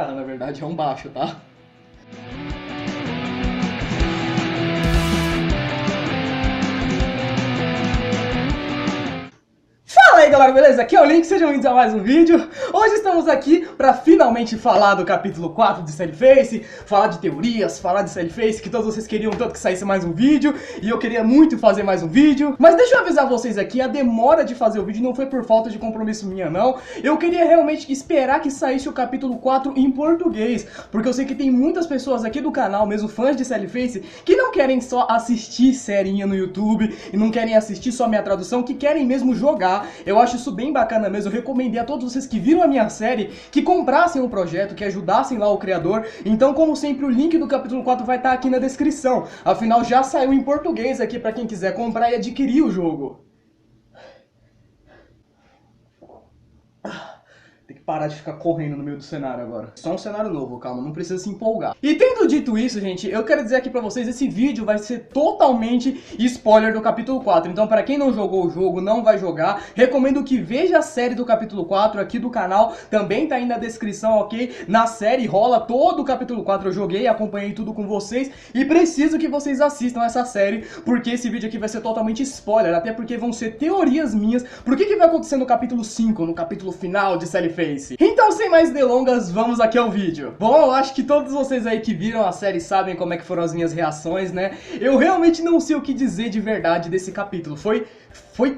guitarra, na verdade, é um baixo, tá? Fala aí galera, beleza? Aqui é o Link, sejam bem-vindos a mais um vídeo. Hoje estamos aqui para finalmente falar do capítulo 4 de Sallyface, falar de teorias, falar de Sallyface, que todos vocês queriam tanto que saísse mais um vídeo, e eu queria muito fazer mais um vídeo. Mas deixa eu avisar vocês aqui, a demora de fazer o vídeo não foi por falta de compromisso minha não. Eu queria realmente esperar que saísse o capítulo 4 em português, porque eu sei que tem muitas pessoas aqui do canal, mesmo fãs de Sallyface, que não querem só assistir serinha no YouTube, e não querem assistir só minha tradução, que querem mesmo jogar. Eu acho isso bem bacana mesmo, eu recomendei a todos vocês que viram a minha série que comprassem o projeto, que ajudassem lá o criador. Então, como sempre, o link do capítulo 4 vai estar aqui na descrição. Afinal, já saiu em português aqui para quem quiser comprar e adquirir o jogo. Tem que parar de ficar correndo no meio do cenário agora. Só um cenário novo, calma, não precisa se empolgar. E tendo dito isso, gente, eu quero dizer aqui pra vocês, esse vídeo vai ser totalmente spoiler do capítulo 4. Então, pra quem não jogou o jogo, não vai jogar, recomendo que veja a série do capítulo 4 aqui do canal. Também tá aí na descrição, ok? Na série rola todo o capítulo 4, eu joguei, acompanhei tudo com vocês. E preciso que vocês assistam essa série, porque esse vídeo aqui vai ser totalmente spoiler. Até porque vão ser teorias minhas. Por que vai acontecer no capítulo 5, no capítulo final de Sallyface? Então, sem mais delongas, vamos aqui ao vídeo. Bom, eu acho que todos vocês aí que viram a série sabem como é que foram as minhas reações, né? Eu realmente não sei o que dizer de verdade desse capítulo. Foi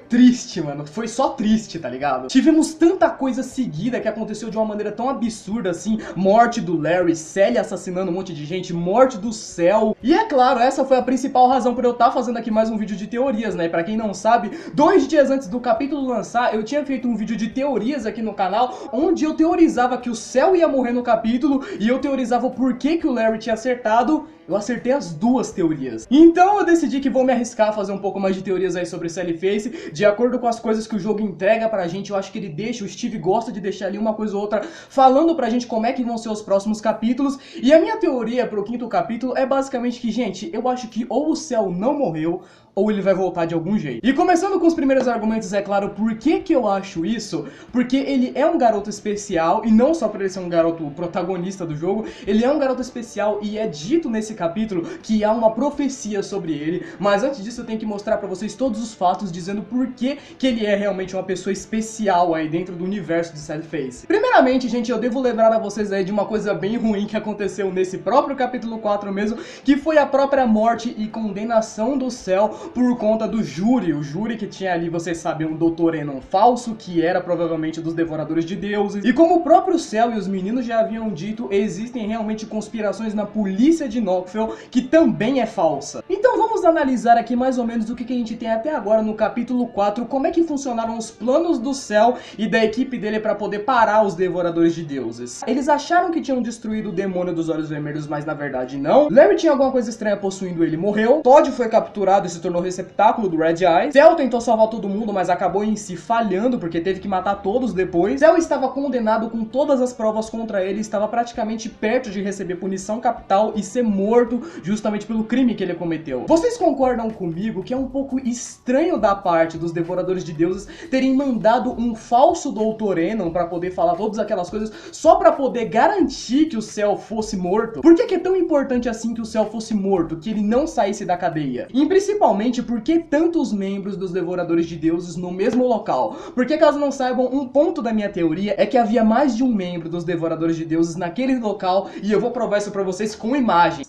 triste, mano. Foi só triste, tá ligado? Tivemos tanta coisa seguida que aconteceu de uma maneira tão absurda assim. Morte do Larry, Sally assassinando um monte de gente, morte do Cell. E é claro, essa foi a principal razão por eu estar fazendo aqui mais um vídeo de teorias, né? Pra quem não sabe, 2 dias antes do capítulo lançar, eu tinha feito um vídeo de teorias aqui no canal, onde eu teorizava que o Cell ia morrer no capítulo e eu teorizava o porquê que o Larry tinha acertado. Eu acertei as duas teorias. Então eu decidi que vou me arriscar a fazer um pouco mais de teorias aí sobre Sallyface. De acordo com as coisas que o jogo entrega pra gente, eu acho que ele deixa, o Steve gosta de deixar ali uma coisa ou outra falando pra gente como é que vão ser os próximos capítulos. E a minha teoria pro 5º capítulo é basicamente que, gente, eu acho que ou o Cell não morreu, ou ele vai voltar de algum jeito. E começando com os primeiros argumentos, é claro, por que eu acho isso? Porque ele é um garoto especial, e não só por ele ser um garoto protagonista do jogo, ele é um garoto especial e é dito nesse capítulo que há uma profecia sobre ele. Mas antes disso eu tenho que mostrar pra vocês todos os fatos dizendo por que ele é realmente uma pessoa especial aí dentro do universo de Sallyface. Primeiramente, gente, eu devo lembrar a vocês aí de uma coisa bem ruim que aconteceu nesse próprio capítulo 4 mesmo, que foi a própria morte e condenação do Cell por conta do júri. O júri que tinha ali, vocês sabem, um Dr. Enon falso, que era provavelmente dos Devoradores de Deuses. E como o próprio Cell e os meninos já haviam dito, existem realmente conspirações na polícia de Knoxville, que também é falsa. Então vamos analisar aqui mais ou menos o que a gente tem até agora no capítulo 4, como é que funcionaram os planos do Cell e da equipe dele para poder parar os Devoradores de Deuses. Eles acharam que tinham destruído o demônio dos Olhos Vermelhos, mas na verdade não. Larry tinha alguma coisa estranha possuindo ele, morreu. Todd foi capturado e se tornou receptáculo do Red Eyes. Cell tentou salvar todo mundo, mas acabou em si falhando, porque teve que matar todos depois. Cell estava condenado com todas as provas contra ele, estava praticamente perto de receber punição capital e ser morto justamente pelo crime que ele cometeu. Vocês concordam comigo que é um pouco estranho da parte dos Devoradores de Deuses terem mandado um falso Dr. Enon para poder falar todas aquelas coisas só para poder garantir que o Cell fosse morto? Por que é tão importante assim que o Cell fosse morto, que ele não saísse da cadeia? E principalmente, por que tantos membros dos Devoradores de Deuses no mesmo local? Porque, caso não saibam, um ponto da minha teoria é que havia mais de um membro dos Devoradores de Deuses naquele local, e eu vou provar isso pra vocês com imagens.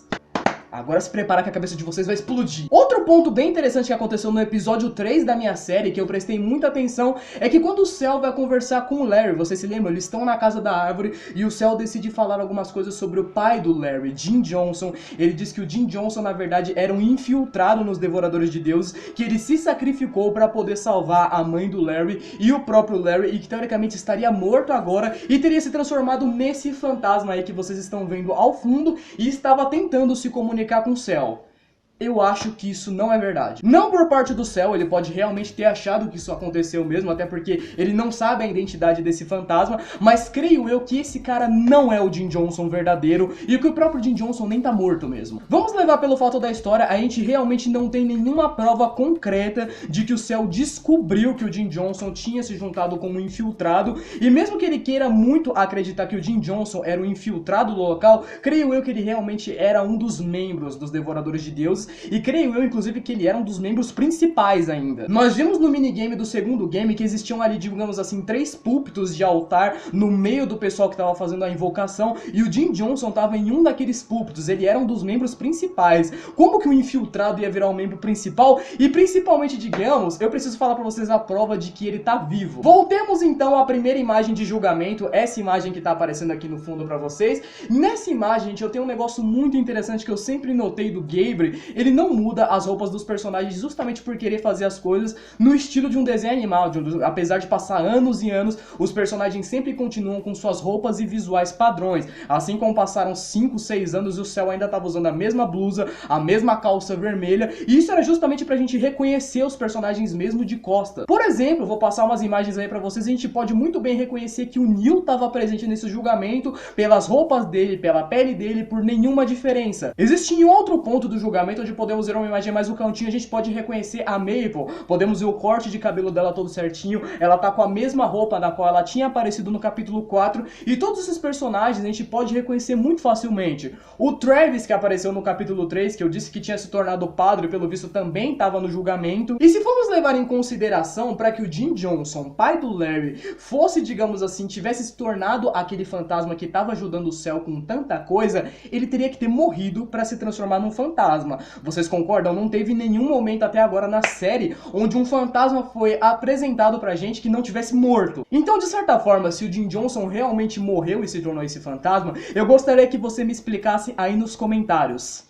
Agora se prepara que a cabeça de vocês vai explodir. Outro ponto bem interessante que aconteceu no episódio 3 da minha série, que eu prestei muita atenção, é que quando o Cell vai conversar com o Larry, vocês se lembram? Eles estão na casa da árvore e o Cell decide falar algumas coisas sobre o pai do Larry, Jim Johnson. Ele diz que o Jim Johnson, na verdade, era um infiltrado nos Devoradores de Deuses, que ele se sacrificou para poder salvar a mãe do Larry e o próprio Larry, e que teoricamente estaria morto agora e teria se transformado nesse fantasma aí que vocês estão vendo ao fundo e estava tentando se comunicar com o Cell. Eu acho que isso não é verdade. Não por parte do Cell, ele pode realmente ter achado que isso aconteceu mesmo, até porque ele não sabe a identidade desse fantasma, mas creio eu que esse cara não é o Jim Johnson verdadeiro e que o próprio Jim Johnson nem tá morto mesmo. Vamos levar pelo fato da história, a gente realmente não tem nenhuma prova concreta de que o Cell descobriu que o Jim Johnson tinha se juntado como infiltrado, e mesmo que ele queira muito acreditar que o Jim Johnson era o infiltrado do local, creio eu que ele realmente era um dos membros dos Devoradores de Deuses, e creio eu, inclusive, que ele era um dos membros principais ainda. Nós vimos no minigame do segundo game que existiam ali, digamos assim, 3 púlpitos de altar no meio do pessoal que estava fazendo a invocação, e o Jim Johnson estava em um daqueles púlpitos, ele era um dos membros principais. Como que o infiltrado ia virar um membro principal? E principalmente, digamos, eu preciso falar pra vocês a prova de que ele tá vivo. Voltemos então à primeira imagem de julgamento, essa imagem que tá aparecendo aqui no fundo pra vocês. Nessa imagem, gente, eu tenho um negócio muito interessante que eu sempre notei do Gabriel. Ele não muda as roupas dos personagens justamente por querer fazer as coisas no estilo de um desenho animal, apesar de passar anos e anos, os personagens sempre continuam com suas roupas e visuais padrões, assim como passaram 5, 6 anos e o Cell ainda estava usando a mesma blusa, a mesma calça vermelha, e isso era justamente pra gente reconhecer os personagens mesmo de costa. Por exemplo, vou passar umas imagens aí pra vocês, a gente pode muito bem reconhecer que o Neil estava presente nesse julgamento, pelas roupas dele, pela pele dele, por nenhuma diferença. Existe um outro ponto do julgamento onde podemos ver uma imagem mais no cantinho, a gente pode reconhecer a Maple, podemos ver o corte de cabelo dela todo certinho, ela tá com a mesma roupa da qual ela tinha aparecido no capítulo 4, e todos esses personagens a gente pode reconhecer muito facilmente. O Travis, que apareceu no capítulo 3, que eu disse que tinha se tornado padre, pelo visto também estava no julgamento, e se formos levar em consideração para que o Jim Johnson, pai do Larry, fosse, digamos assim, tivesse se tornado aquele fantasma que estava ajudando o Cell com tanta coisa, ele teria que ter morrido para se transformar num fantasma. Vocês concordam? Não teve nenhum momento até agora na série onde um fantasma foi apresentado pra gente que não tivesse morto. Então, de certa forma, se o Jim Johnson realmente morreu e se tornou esse fantasma, eu gostaria que você me explicasse aí nos comentários.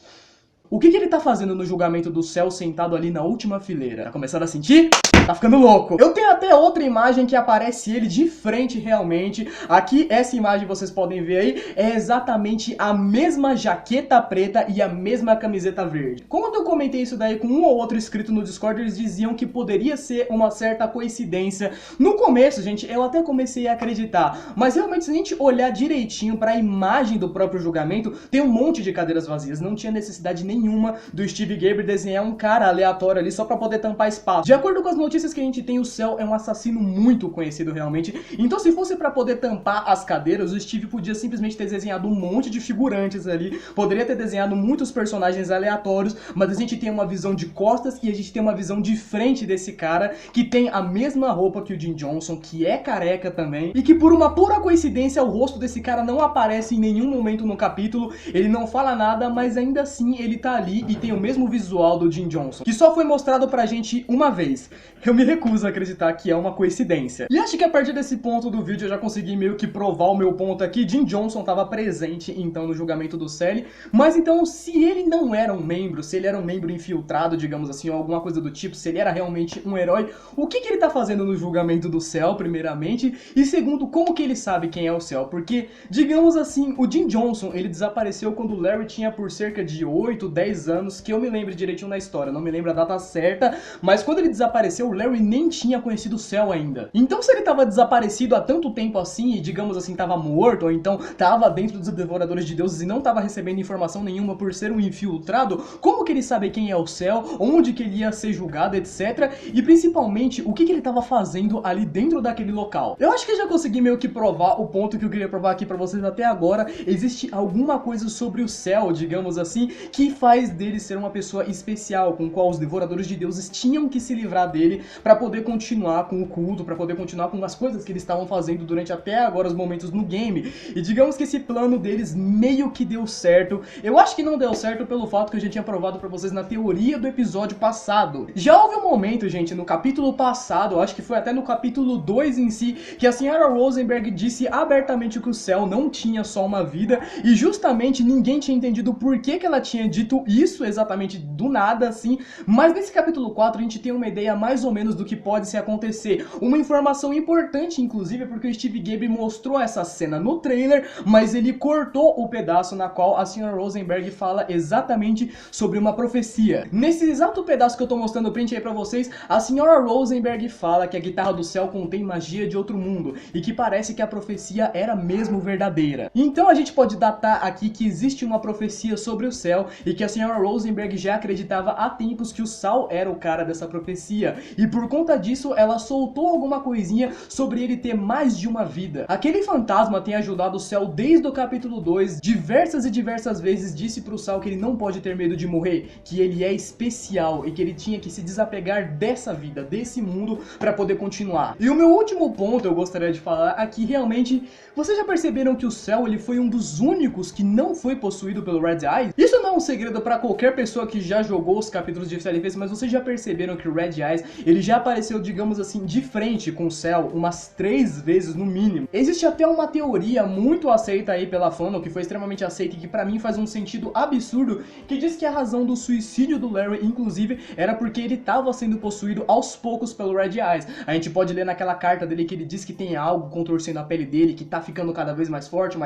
O que ele tá fazendo no julgamento do Cell sentado ali na última fileira? Tá começando a sentir? Tá ficando louco. Eu tenho até outra imagem que aparece ele de frente realmente. Aqui, essa imagem vocês podem ver aí, é exatamente a mesma jaqueta preta e a mesma camiseta verde. Quando eu comentei isso daí com um ou outro inscrito no Discord, eles diziam que poderia ser uma certa coincidência. No começo, gente, eu até comecei a acreditar, mas realmente se a gente olhar direitinho pra imagem do próprio julgamento, tem um monte de cadeiras vazias. Não tinha necessidade nenhuma do Steve Gabriel desenhar um cara aleatório ali só pra poder tampar espaço. De acordo com as notícias que a gente tem, o Cell é um assassino muito conhecido realmente, então se fosse pra poder tampar as cadeiras, o Steve podia simplesmente ter desenhado um monte de figurantes ali, poderia ter desenhado muitos personagens aleatórios, mas a gente tem uma visão de costas e a gente tem uma visão de frente desse cara, que tem a mesma roupa que o Jim Johnson, que é careca também, e que por uma pura coincidência o rosto desse cara não aparece em nenhum momento no capítulo, ele não fala nada, mas ainda assim ele tá ali e tem o mesmo visual do Jim Johnson, que só foi mostrado pra gente uma vez. Eu me recuso a acreditar que é uma coincidência. E acho que a partir desse ponto do vídeo eu já consegui meio que provar o meu ponto aqui. Jim Johnson estava presente então no julgamento do Cell, mas então se ele não era um membro, se ele era um membro infiltrado, digamos assim, ou alguma coisa do tipo, se ele era realmente um herói, o que ele tá fazendo no julgamento do Cell, primeiramente, e segundo, como que ele sabe quem é o Cell? Porque, digamos assim, o Jim Johnson, ele desapareceu quando o Larry tinha por cerca de 8, 10 anos, que eu me lembro direitinho na história, não me lembro a data certa, mas quando ele desapareceu, o Larry nem tinha conhecido o Cell ainda. Então se ele tava desaparecido há tanto tempo assim, e digamos assim, tava morto, ou então tava dentro dos Devoradores de Deuses e não tava recebendo informação nenhuma por ser um infiltrado, como que ele sabe quem é o Cell, onde que ele ia ser julgado, etc. E principalmente, o que ele tava fazendo ali dentro daquele local. Eu acho que já consegui meio que provar o ponto que eu queria provar aqui pra vocês até agora. Existe alguma coisa sobre o Cell, digamos assim, que faz dele ser uma pessoa especial, com qual os Devoradores de Deuses tinham que se livrar dele pra poder continuar com o culto, pra poder continuar com as coisas que eles estavam fazendo durante até agora os momentos no game. E digamos que esse plano deles meio que deu certo. Eu acho que não deu certo pelo fato que eu já tinha provado pra vocês na teoria do episódio passado. Já houve um momento, gente, no capítulo passado, acho que foi até no capítulo 2 em si, que a senhora Rosenberg disse abertamente que o Cell não tinha só uma vida, e justamente ninguém tinha entendido por que ela tinha dito visto isso exatamente do nada, assim, mas nesse capítulo 4 a gente tem uma ideia mais ou menos do que pode se acontecer. Uma informação importante, inclusive, porque o Steve Gabe mostrou essa cena no trailer, mas ele cortou o pedaço na qual a Sra. Rosenberg fala exatamente sobre uma profecia. Nesse exato pedaço que eu tô mostrando o print aí pra vocês, a Sra. Rosenberg fala que a guitarra do céu contém magia de outro mundo e que parece que a profecia era mesmo verdadeira. Então a gente pode datar aqui que existe uma profecia sobre o céu e que a Sra. Rosenberg já acreditava há tempos que o Saul era o cara dessa profecia, e por conta disso ela soltou alguma coisinha sobre ele ter mais de uma vida. Aquele fantasma tem ajudado o Cell desde o capítulo 2, diversas e diversas vezes disse pro Saul que ele não pode ter medo de morrer, que ele é especial e que ele tinha que se desapegar dessa vida, desse mundo, para poder continuar. E o meu último ponto eu gostaria de falar aqui, realmente, vocês já perceberam que o Cell ele foi um dos únicos que não foi possuído pelo Red Eyes? Isso não é um segredo para qualquer pessoa que já jogou os capítulos de Cellface, mas vocês já perceberam que o Red Eyes, ele já apareceu, digamos assim, de frente com o Cell umas 3 vezes no mínimo. Existe até uma teoria muito aceita aí pela fandom, que foi extremamente aceita e que pra mim faz um sentido absurdo, que diz que a razão do suicídio do Larry, inclusive, era porque ele estava sendo possuído aos poucos pelo Red Eyes. A gente pode ler naquela carta dele que ele diz que tem algo contorcendo a pele dele, que tá ficando cada vez mais forte,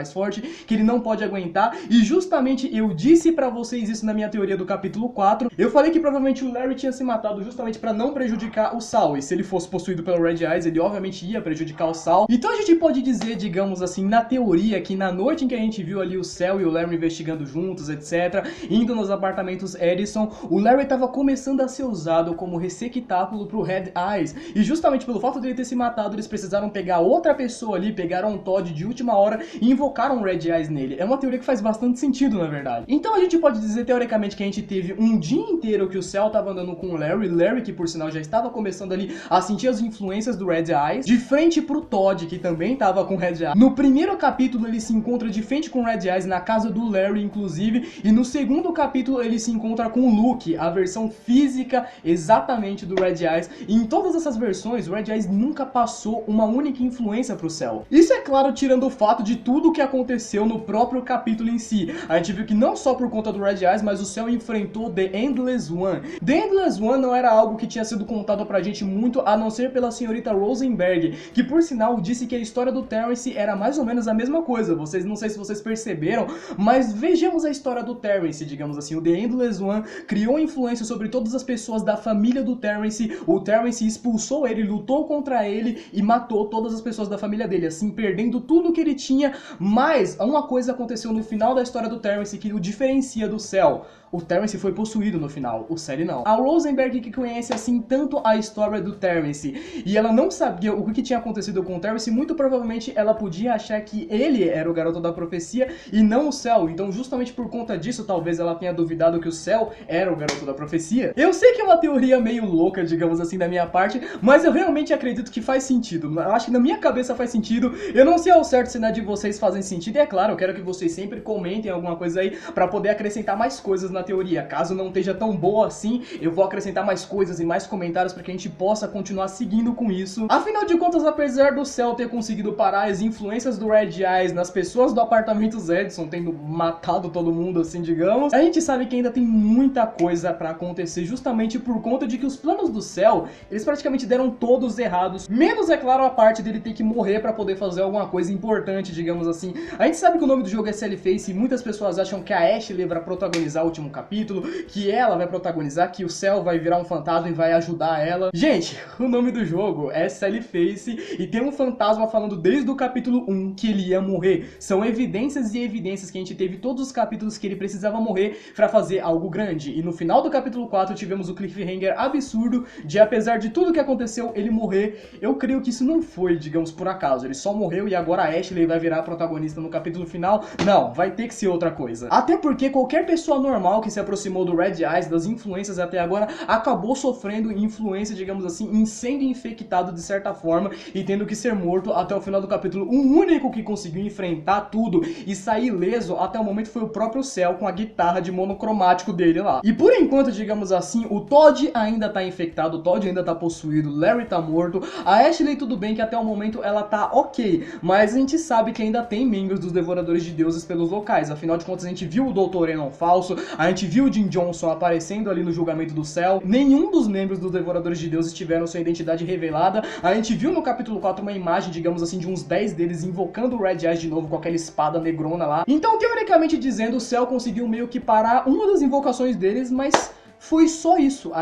que ele não pode aguentar, e justamente eu disse pra vocês isso na minha teoria do capítulo 4, eu falei que provavelmente o Larry tinha se matado justamente pra não prejudicar o Saul, e se ele fosse possuído pelo Red Eyes, ele obviamente ia prejudicar o Saul. Então a gente pode dizer, digamos assim, na teoria, que na noite em que a gente viu ali o Cell e o Larry investigando juntos, etc., indo nos apartamentos Edison, o Larry tava começando a ser usado como receptáculo pro Red Eyes, e justamente pelo fato dele ter se matado, eles precisaram pegar outra pessoa ali, pegaram um Todd de última hora e invocaram o Red Eyes nele. É uma teoria que faz bastante sentido, na verdade. Então a gente pode dizer, teoricamente, que a gente teve um dia inteiro que o Cell tava andando com o Larry, que por sinal já estava começando ali a sentir as influências do Red Eyes, de frente pro Todd, que também tava com o Red Eyes. No primeiro capítulo ele se encontra de frente com o Red Eyes na casa do Larry, inclusive, e no segundo capítulo ele se encontra com o Luke, a versão física exatamente do Red Eyes. E em todas essas versões, o Red Eyes nunca passou uma única influência pro Cell. Isso é claro, tirando o fato de tudo o que aconteceu no próprio capítulo em si. A gente viu que não só por conta do Red Eyes, mas o Cell enfrentou The Endless One. The Endless One não era algo que tinha sido contado pra gente muito, a não ser pela senhorita Rosenberg, que por sinal disse que a história do Terrence era mais ou menos a mesma coisa. Vocês, não sei se vocês perceberam, mas vejamos a história do Terrence, digamos assim. O The Endless One criou influência sobre todas as pessoas da família do Terrence. O Terrence expulsou ele, lutou contra ele e matou todas as pessoas da família dele, assim, perdendo tudo que ele tinha. Mas uma coisa aconteceu no final da história do Terrence que o diferencia do Cell. O Terrence foi possuído no final, o Cell não. A Rosenberg, que conhece assim tanto a história do Terrence, e ela não sabia o que tinha acontecido com o Terrence, muito provavelmente ela podia achar que ele era o garoto da profecia e não o Cell. Então justamente por conta disso, talvez ela tenha duvidado que o Cell era o garoto da profecia. Eu sei que é uma teoria meio louca, digamos assim, da minha parte, mas eu realmente acredito que faz sentido. Eu acho que na minha cabeça faz sentido. Eu não sei ao certo se na de vocês fazem sentido, e é claro, eu quero que vocês sempre comentem alguma coisa aí pra poder acrescentar mais coisas na teoria. Caso não esteja tão boa assim, eu vou acrescentar mais coisas e mais comentários para que a gente possa continuar seguindo com isso. Afinal de contas, apesar do Cell ter conseguido parar as influências do Red Eyes nas pessoas do apartamento Edison, tendo matado todo mundo assim, digamos, a gente sabe que ainda tem muita coisa para acontecer, justamente por conta de que os planos do Cell, eles praticamente deram todos errados, menos, é claro, a parte dele ter que morrer para poder fazer alguma coisa importante, digamos assim. A gente sabe que o nome do jogo é Cellface e muitas pessoas acham que a Ashley vai protagonizar o último capítulo, que ela vai protagonizar, que o Cell vai virar um fantasma e vai ajudar ela. Gente, o nome do jogo é Cellface e tem um fantasma falando desde o capítulo 1 que ele ia morrer. São evidências e evidências que a gente teve todos os capítulos que ele precisava morrer pra fazer algo grande. E no final do capítulo 4 tivemos o cliffhanger absurdo de, apesar de tudo que aconteceu, ele morrer. Eu creio que isso não foi, digamos, por acaso. Ele só morreu e agora a Ashley vai virar a protagonista no capítulo final. Não, vai ter que ser outra coisa. Até porque qualquer pessoa normal que se aproximou do Red Eyes, das influências até agora, acabou sofrendo influência, digamos assim, em sendo infectado de certa forma e tendo que ser morto até o final do capítulo. O único que conseguiu enfrentar tudo e sair ileso até o momento foi o próprio Cell com a guitarra de monocromático dele lá. E por enquanto, digamos assim, o Todd ainda tá infectado, o Todd ainda tá possuído, o Larry tá morto, a Ashley tudo bem que até o momento ela tá ok, mas a gente sabe que ainda tem membros dos Devoradores de Deuses pelos locais. Afinal de contas, a gente viu o Dr. Enon falso, a gente viu o Jim Johnson aparecendo ali no julgamento do céu. Nenhum dos membros dos Devoradores de Deus tiveram sua identidade revelada. A gente viu no capítulo 4 uma imagem, digamos assim, de uns 10 deles invocando o Red Eyes de novo com aquela espada negrona lá. Então, teoricamente dizendo, o céu conseguiu meio que parar uma das invocações deles, mas foi só isso.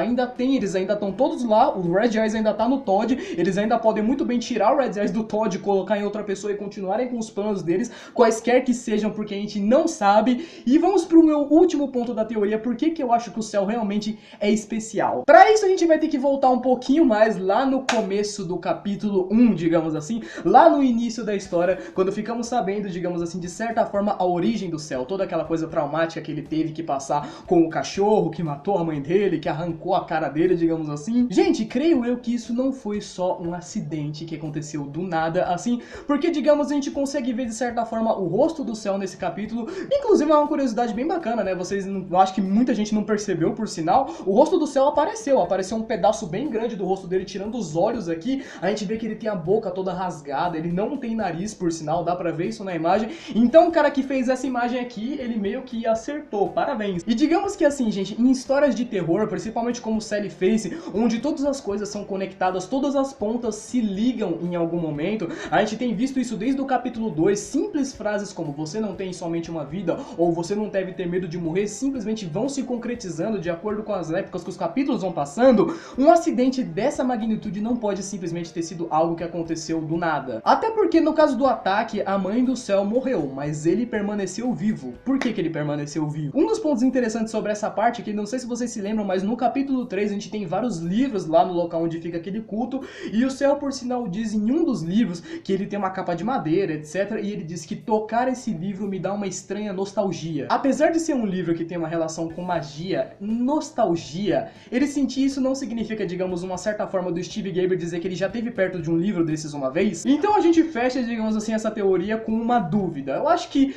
Eles ainda estão todos lá, o Red Eyes ainda tá no Todd, eles ainda podem muito bem tirar o Red Eyes do Todd, colocar em outra pessoa e continuarem com os planos deles, quaisquer que sejam, porque a gente não sabe. E vamos pro meu último ponto da teoria, por que eu acho que o céu realmente é especial. Pra isso a gente vai ter que voltar um pouquinho mais lá no começo do capítulo 1, digamos assim, lá no início da história, quando ficamos sabendo, digamos assim, de certa forma, a origem do céu, toda aquela coisa traumática que ele teve que passar com o cachorro que matou a mãe dele, que arrancou a cara dele, digamos assim. Gente, creio eu que isso não foi só um acidente que aconteceu do nada, assim, porque, digamos, a gente consegue ver de certa forma o rosto do céu nesse capítulo. Inclusive é uma curiosidade bem bacana, né? Eu acho que muita gente não percebeu, por sinal, o rosto do céu apareceu um pedaço bem grande do rosto dele, tirando os olhos aqui. A gente vê que ele tem a boca toda rasgada, ele não tem nariz, por sinal, dá pra ver isso na imagem. Então o cara que fez essa imagem aqui, ele meio que acertou, parabéns. E digamos que assim, gente, em histórias de terror, principalmente como Sally Face, onde todas as coisas são conectadas, todas as pontas se ligam em algum momento, a gente tem visto isso desde o capítulo 2, simples frases como você não tem somente uma vida, ou você não deve ter medo de morrer, simplesmente vão se concretizando de acordo com as épocas que os capítulos vão passando. Um acidente dessa magnitude não pode simplesmente ter sido algo que aconteceu do nada. Até porque no caso do ataque, a mãe do céu morreu, mas ele permaneceu vivo. Por que ele permaneceu vivo? Um dos pontos interessantes sobre essa parte, que não sei se vocês se lembram, mas no capítulo 3 a gente tem vários livros lá no local onde fica aquele culto, e o céu, por sinal, diz em um dos livros que ele tem uma capa de madeira, etc, e ele diz que tocar esse livro me dá uma estranha nostalgia. Apesar de ser um livro que tem uma relação com magia, nostalgia, ele sentir isso não significa, digamos, uma certa forma do Steve Gaber dizer que ele já esteve perto de um livro desses uma vez. Então a gente fecha, digamos assim, essa teoria com uma dúvida. Eu acho que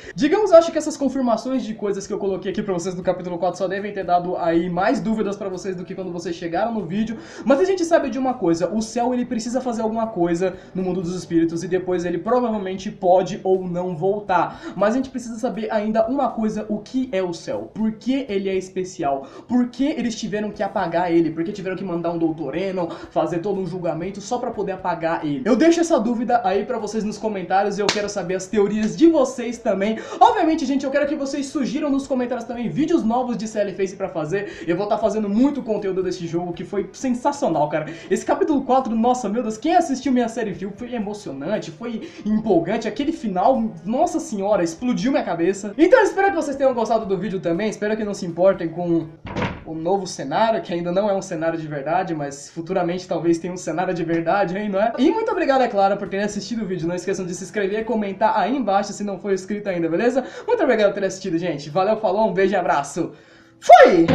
essas confirmações de coisas que eu coloquei aqui pra vocês do capítulo 4 só devem ter dado aí mais dúvidas pra vocês do que quando vocês chegaram no vídeo, mas a gente sabe de uma coisa, o céu ele precisa fazer alguma coisa no mundo dos espíritos e depois ele provavelmente pode ou não voltar, mas a gente precisa saber ainda uma coisa, o que é o céu, por que ele é especial, por que eles tiveram que apagar ele, por que tiveram que mandar um doutoreno, fazer todo um julgamento só pra poder apagar ele. Eu deixo essa dúvida aí pra vocês nos comentários e eu quero saber as teorias de vocês também. Obviamente, gente, eu quero que vocês sugiram nos comentários também vídeos novos de Sally Face pra fazer. Eu vou estar fazendo muito conteúdo desse jogo, que foi sensacional, cara. Esse capítulo 4, nossa, meu Deus, quem assistiu minha série viu, foi emocionante, foi empolgante. Aquele final, nossa senhora, explodiu minha cabeça. Então eu espero que vocês tenham gostado do vídeo também, espero que não se importem com o novo cenário, que ainda não é um cenário de verdade, mas futuramente talvez tenha um cenário de verdade, hein, não é? E muito obrigado, é claro, por terem assistido o vídeo. Não esqueçam de se inscrever e comentar aí embaixo se não for inscrito ainda, beleza? Muito obrigado por terem assistido, gente. Valeu, falou, um beijo e abraço. Fui!